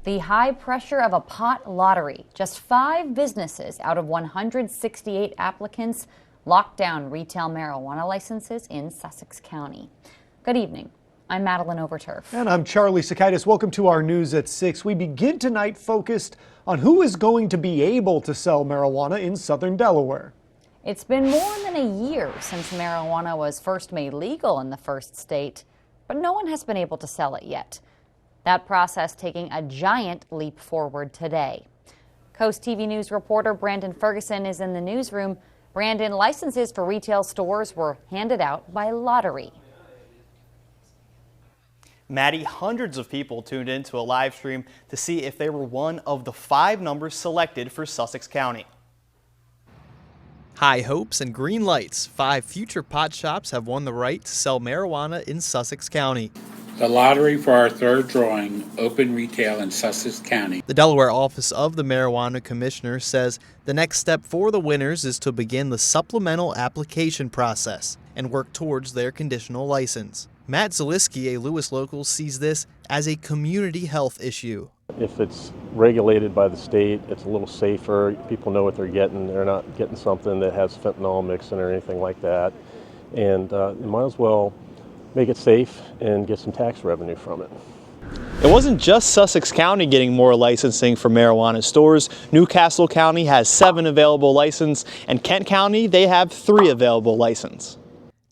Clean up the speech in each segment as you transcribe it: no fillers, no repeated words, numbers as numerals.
The high pressure of a pot lottery. Just 5 businesses out of 168 applicants locked down retail marijuana licenses in Sussex County. Good evening. I'm Madeline Overturf. And I'm Charlie Sakaitis. Welcome to our News at 6. We begin tonight focused on who is going to be able to sell marijuana in southern Delaware. It's been more than a year since marijuana was first made legal in the first state, but no one has been able to sell it yet. That process taking a giant leap forward today. Coast TV News reporter Brandon Ferguson is in the newsroom. Brandon, licenses for retail stores were handed out by lottery. Maddie, hundreds of people tuned into a live stream to see if they were one of the 5 numbers selected for Sussex County. High hopes and green lights. 5 future pot shops have won the right to sell marijuana in Sussex County. The lottery for our third drawing, open retail in Sussex County. The Delaware Office of the Marijuana Commissioner says the next step for the winners is to begin the supplemental application process and work towards their conditional license. Matt Zaliski, a Lewis local, sees this as a community health issue. If it's regulated by the state, it's a little safer. People know what they're getting. They're not getting something that has fentanyl mixed in or anything like that. And you might as well make it safe and get some tax revenue from it. It wasn't just Sussex County getting more licensing for marijuana stores. Newcastle County has 7 available licenses, and Kent County, they have 3 available licenses.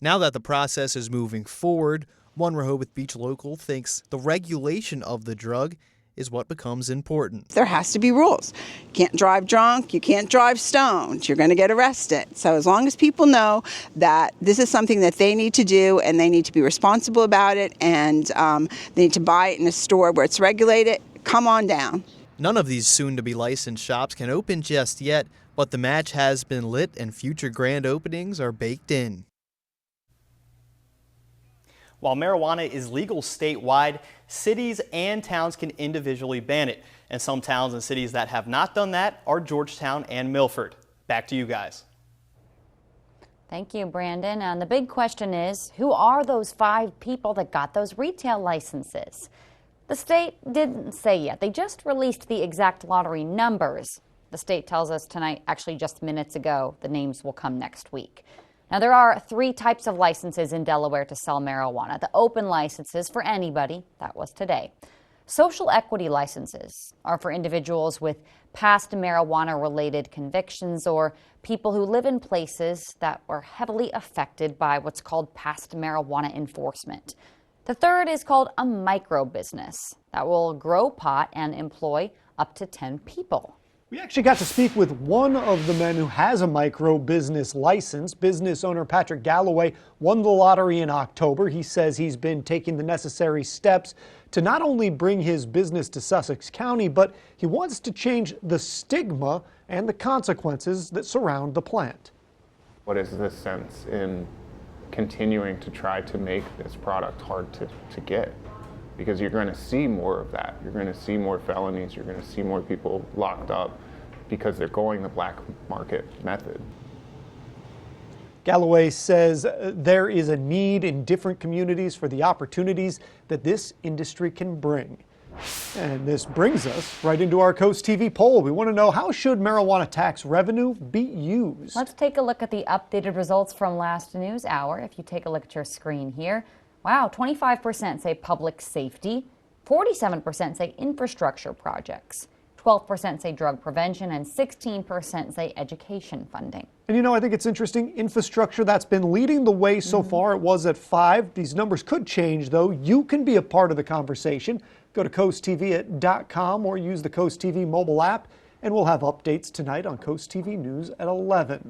Now that the process is moving forward, one Rehoboth Beach local thinks the regulation of the drug is what becomes important. There has to be rules. You can't drive drunk, you can't drive stoned, you're going to get arrested. So as long as people know that this is something that they need to do and they need to be responsible about it, and they need to buy it in a store where it's regulated, come on down. None of these soon-to-be licensed shops can open just yet, but the match has been lit and future grand openings are baked in. While marijuana is legal statewide, cities and towns can individually ban it. And some towns and cities that have not done that are Georgetown and Milford. Back to you guys. Thank you, Brandon. And the big question is, who are those 5 people that got those retail licenses? The state didn't say yet. They just released the exact lottery numbers. The state tells us tonight, actually just minutes ago, the names will come next week. Now, there are 3 types of licenses in Delaware to sell marijuana. The open licenses for anybody, that was today. Social equity licenses are for individuals with past marijuana-related convictions or people who live in places that were heavily affected by what's called past marijuana enforcement. The third is called a micro business that will grow pot and employ up to 10 people. We actually got to speak with one of the men who has a micro business license. Business owner Patrick Galloway won the lottery in October. He says he's been taking the necessary steps to not only bring his business to Sussex County, but he wants to change the stigma and the consequences that surround the plant. What is the sense in continuing to try to make this product hard to get? Because you're going to see more of that. You're going to see more felonies. You're going to see more people locked up because they're going the black market method. Galloway says there is a need in different communities for the opportunities that this industry can bring. And this brings us right into our Coast TV poll. We want to know, how should marijuana tax revenue be used? Let's take a look at the updated results from last news hour. If you take a look at your screen here. Wow, 25% say public safety, 47% say infrastructure projects, 12% say drug prevention, and 16% say education funding. And you know, I think it's interesting, infrastructure, that's been leading the way so far. It was at 5. These numbers could change, though. You can be a part of the conversation. Go to coasttv.com or use the Coast TV mobile app, and we'll have updates tonight on Coast TV News at 11.